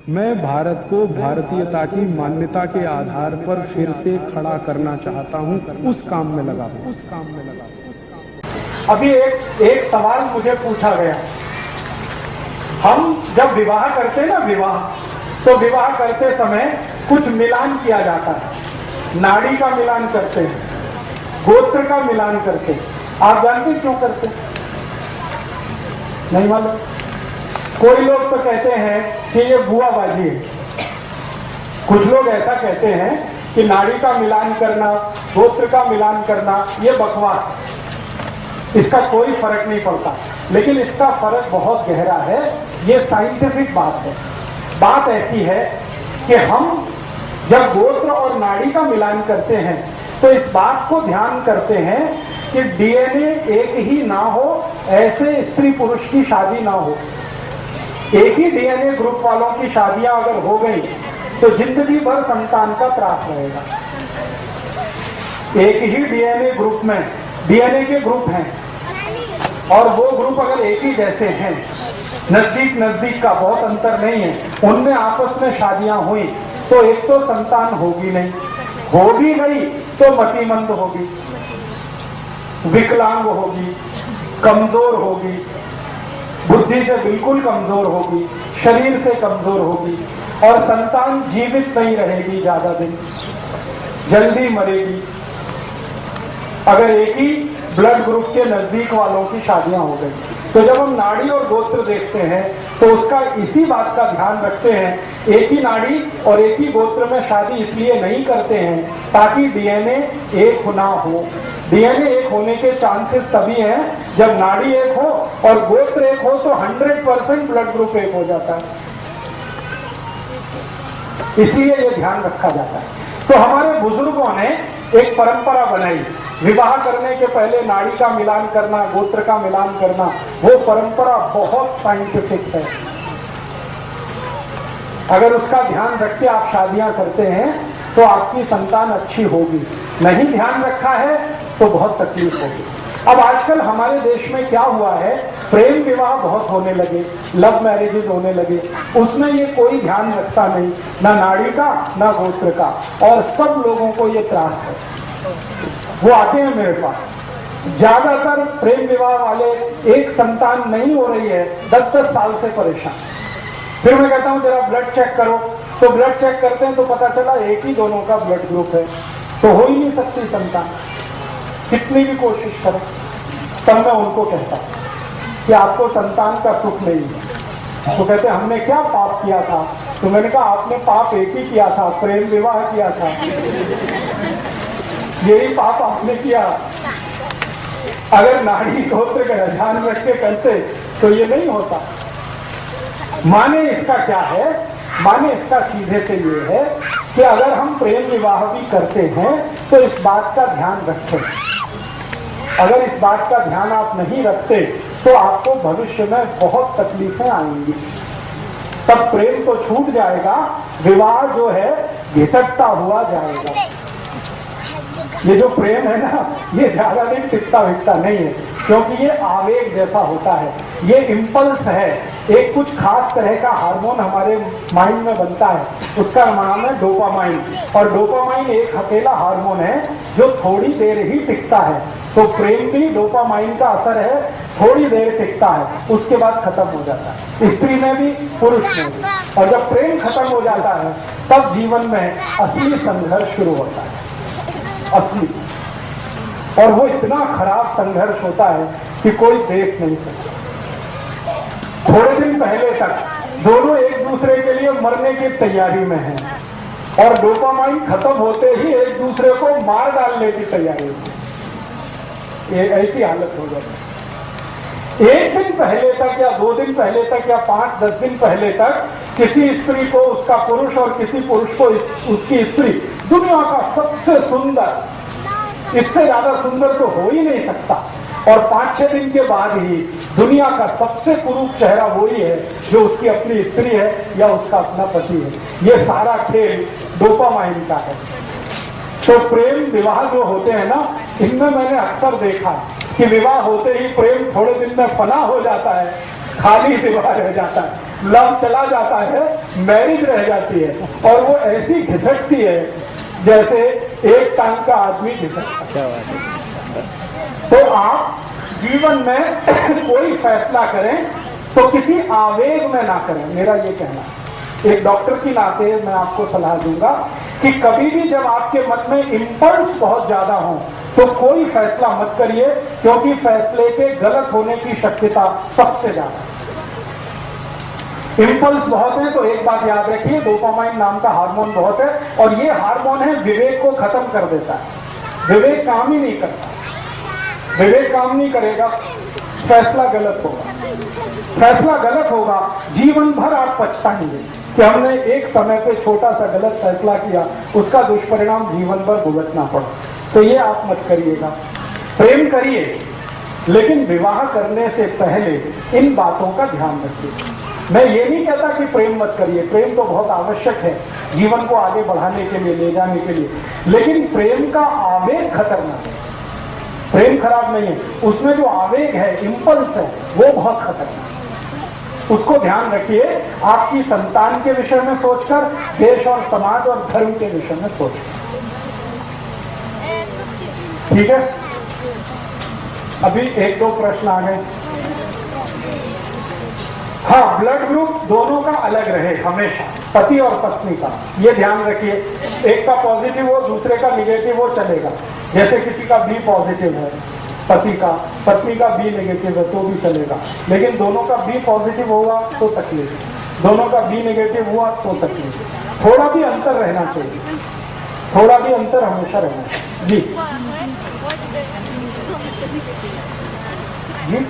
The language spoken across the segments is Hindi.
मैं भारत को भारतीयता की मान्यता के आधार पर फिर से खड़ा करना चाहता हूं, उस काम में लगा हूं। अभी एक सवाल मुझे पूछा गया। हम जब विवाह करते हैं ना, तो विवाह करते समय कुछ मिलान किया जाता है। नाड़ी का मिलान करते हैं, गोत्र का मिलान करते हैं। आप जानते हैं क्यों करते हैं? नहीं मालूम? कोई लोग तो कहते हैं कि ये बुआबाजी है। कुछ लोग ऐसा कहते हैं कि नाड़ी का मिलान करना, गोत्र का मिलान करना ये बकवास है, इसका कोई फर्क नहीं पड़ता। लेकिन इसका फर्क बहुत गहरा है। ये साइंटिफिक बात है। बात ऐसी है कि हम जब गोत्र और नाड़ी का मिलान करते हैं तो इस बात को ध्यान करते हैं कि डीएनए एक ही ना हो, ऐसे स्त्री पुरुष की शादी ना हो। एक ही डीएनए ग्रुप वालों की शादियां अगर हो गई तो जिंदगी भर संतान का त्रास रहेगा। एक ही डीएनए ग्रुप में डीएनए के ग्रुप हैं और वो ग्रुप अगर एक ही जैसे हैं, नजदीक का बहुत अंतर नहीं है, उनमें आपस में शादियां हुई तो एक तो संतान होगी नहीं, हो भी गई तो मतिमंद होगी, विकलांग होगी, कमजोर होगी, बुद्धि से बिल्कुल कमजोर होगी, शरीर से कमजोर होगी और संतान जीवित नहीं रहेगी, ज्यादा दिन जल्दी मरेगी। अगर एक ही ब्लड ग्रुप के नजदीक वालों की शादियां हो गई तो जब हम नाड़ी और गोत्र देखते हैं तो उसका इसी बात का ध्यान रखते हैं। एक ही नाड़ी और एक ही गोत्र में शादी इसलिए नहीं करते हैं ताकि डीएनए एक ना हो। डीएनए एक होने के चांसेस तभी हैं जब नाड़ी एक हो और गोत्र एक हो तो 100% ब्लड ग्रुप एक हो जाता है। इसलिए ये ध्यान रखा जाता है। तो हमारे बुजुर्गों ने एक परंपरा बनाई, विवाह करने के पहले नाड़ी का मिलान करना, गोत्र का मिलान करना। वो परंपरा बहुत साइंटिफिक है। अगर उसका ध्यान रख के आप शादियां करते हैं तो आपकी संतान अच्छी होगी। नहीं ध्यान रखा है तो बहुत तकलीफ होगी। अब आजकल हमारे देश में क्या हुआ है, प्रेम विवाह बहुत होने लगे, लव मैरिजेज होने लगे। उसमें ये कोई ध्यान रखता नहीं, ना नाड़ी का ना गोत्र का, और सब लोगों को ये त्रास है। वो आते हैं मेरे पास, ज्यादातर प्रेम विवाह वाले एक संतान नहीं हो रही है, 10-10 साल से परेशान। फिर मैं कहता हूं जरा ब्लड चेक करो, तो ब्लड चेक करते हैं तो पता चला एक ही दोनों का ब्लड ग्रुप है, तो हो ही नहीं सकती संतान, कितनी भी कोशिश करो। तब मैं उनको कहता कि आपको संतान का सुख नहीं है। तो कहते हमने क्या पाप किया था? तो मैंने कहा आपने पाप एक ही किया था, प्रेम विवाह किया था, यही पाप आपने किया। अगर नाड़ी गोत्र का ध्यान रख के करते तो ये नहीं होता। माने इसका क्या है? माने इसका सीधे से ये है कि अगर हम प्रेम विवाह भी करते हैं तो इस बात का ध्यान रखें। अगर इस बात का ध्यान आप नहीं रखते तो आपको भविष्य में बहुत तकलीफें आएंगी। तब प्रेम तो छूट जाएगा, विवाह जो है घिसटता हुआ जाएगा। ये जो प्रेम है ना, ये ज्यादा दिन टिकता विकता नहीं है, क्योंकि ये आवेग जैसा होता है, ये इम्पल्स है। एक कुछ खास तरह का हार्मोन हमारे माइंड में बनता है, उसका नाम है डोपामाइन। और डोपामाइन एक अकेला हार्मोन है जो थोड़ी देर ही टिकता है। तो प्रेम भी डोपामाइन का असर है, थोड़ी देर टिकता है, उसके बाद खत्म हो जाता है, स्त्री में भी पुरुष में भी। और जब प्रेम खत्म हो जाता है तब जीवन में असली संघर्ष शुरू होता है, असली। और वो इतना खराब संघर्ष होता है कि कोई देख नहीं सकता। थोड़े दिन पहले तक दोनों एक दूसरे के लिए मरने की तैयारी में हैं और डोपामाइन खत्म होते ही एक दूसरे को मार डालने की तैयारी में। ये ऐसी हालत हो जाती है। एक दिन पहले तक या 2 दिन पहले तक या 5-10 दिन पहले तक किसी स्त्री को उसका पुरुष और किसी पुरुष को उसकी स्त्री दुनिया का सबसे सुंदर, इससे ज्यादा सुंदर तो हो ही नहीं सकता, और 5-6 दिन के बाद ही दुनिया का सबसे कुरूप चेहरा वही है जो उसकी अपनी स्त्री है या उसका अपना पति है। ये सारा खेल डोपामाइन का है। तो प्रेम विवाह जो होते हैं ना, इनमें मैंने अक्सर देखा कि विवाह होते ही प्रेम थोड़े दिन में फना हो जाता है, खाली विवाह रह जाता है। लव चला जाता है, मैरिज रह जाती है, और वो ऐसी घिसटती है जैसे एक टांग का आदमी घिसटता है। तो आप जीवन में कोई फैसला करें तो किसी आवेग में ना करें, मेरा ये कहना है। एक डॉक्टर की नाते मैं आपको सलाह दूंगा कि कभी भी जब आपके मन में इंपल्स बहुत ज्यादा हो तो कोई फैसला मत करिए, क्योंकि फैसले के गलत होने की शक्यता सबसे ज्यादा है। इंपल्स बहुत है तो एक बात याद रखिए, डोपामाइन नाम का हार्मोन बहुत है, और ये हार्मोन है विवेक को खत्म कर देता है। विवेक काम ही नहीं करता, विवेक काम नहीं करेगा, फैसला गलत होगा। फैसला गलत होगा, जीवन भर आप पछताएंगे कि हमने एक समय पे छोटा सा गलत फैसला किया, उसका दुष्परिणाम जीवन भर भुगतना पड़ा। तो ये आप मत करिएगा। प्रेम करिए, लेकिन विवाह करने से पहले इन बातों का ध्यान रखिए। मैं ये नहीं कहता कि प्रेम मत करिए, प्रेम तो बहुत आवश्यक है जीवन को आगे बढ़ाने के लिए, ले जाने के लिए, लेकिन प्रेम का आवेग खतरनाक है। प्रेम खराब नहीं है, उसमें जो आवेग है, इंपल्स है, वो बहुत खतरनाक है। उसको ध्यान रखिए, आपकी संतान के विषय में सोचकर, देश और समाज और धर्म के विषय में सोचकर। ठीक है, अभी एक दो प्रश्न आ गए। हाँ, ब्लड ग्रुप दोनों का अलग रहे हमेशा, पति और पत्नी का, ये ध्यान रखिए। एक का पॉजिटिव हो, दूसरे का निगेटिव हो, चलेगा। जैसे किसी का बी पॉजिटिव है पति का, पत्नी का बी नेगेटिव है तो भी चलेगा, लेकिन दोनों का बी पॉजिटिव होगा तो तकलीफ, दोनों का बी नेगेटिव हुआ तो तकलीफ। थोड़ा भी अंतर रहना चाहिए, थोड़ा भी अंतर हमेशा रहना चाहिए। जी जी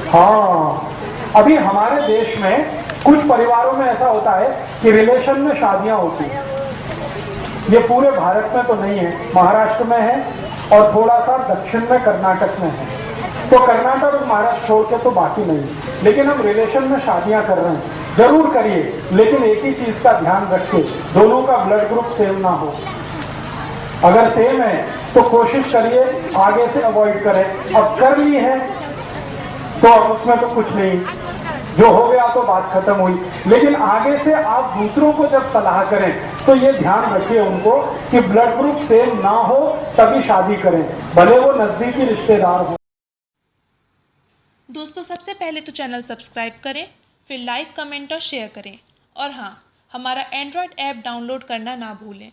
हाँ, अभी हमारे देश में कुछ परिवारों में ऐसा होता है कि रिलेशन में शादियां होती हैं। ये पूरे भारत में तो नहीं है, महाराष्ट्र में है और थोड़ा सा दक्षिण में कर्नाटक में है। तो कर्नाटक और महाराष्ट्र छोड़ के तो बाकी नहीं, लेकिन हम रिलेशन में शादियां कर रहे हैं। जरूर करिए, लेकिन एक ही चीज का ध्यान रखिए, दोनों का ब्लड ग्रुप सेम ना हो। अगर सेम है तो कोशिश करिए आगे से अवॉइड करें। अब कर ली है तो अब उसमें तो कुछ नहीं, जो हो गया तो बात खत्म हुई। लेकिन आगे से आप दूसरों को जब सलाह करें तो ये ध्यान रखिए उनको कि ब्लड ग्रुप सेम ना हो तभी शादी करें, भले वो नजदीकी रिश्तेदार हो। दोस्तों, सबसे पहले तो चैनल सब्सक्राइब करें, फिर लाइक, कमेंट और शेयर करें, और हाँ, हमारा एंड्रॉयड ऐप डाउनलोड करना ना भूलें।